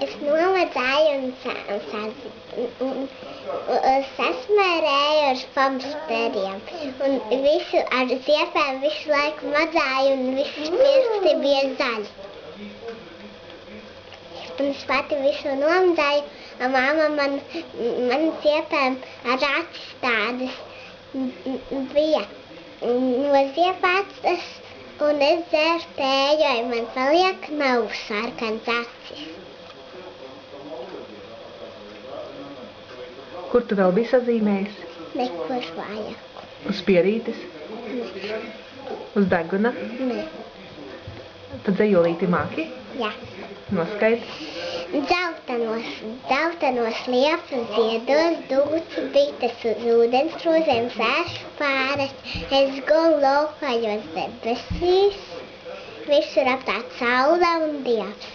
Es nomadzēju un sasmērēju ar famsteriem. Un visu ar ziepēm visu laiku madzēju un visi pirksti bija zaļi. Un es pati visu nomadzēju, un mamma man ziepēm ar acis tādas bija no ziepātas, un es dzēru tēju, ja man paliek nav sarkans acis. Kur tu vēl biji sazīmējis? Nekur vajag. Uz pierītes? Ne. Uz deguna? Ne. Tad dzejolīti māki? Jā. Noskaidri? Dzeltenos liepas ziedos, dūci, bites uz ūdenskrūzēm, sēšu pāres, es gulu laukājos debesīs, visur aptāt saule un dievs.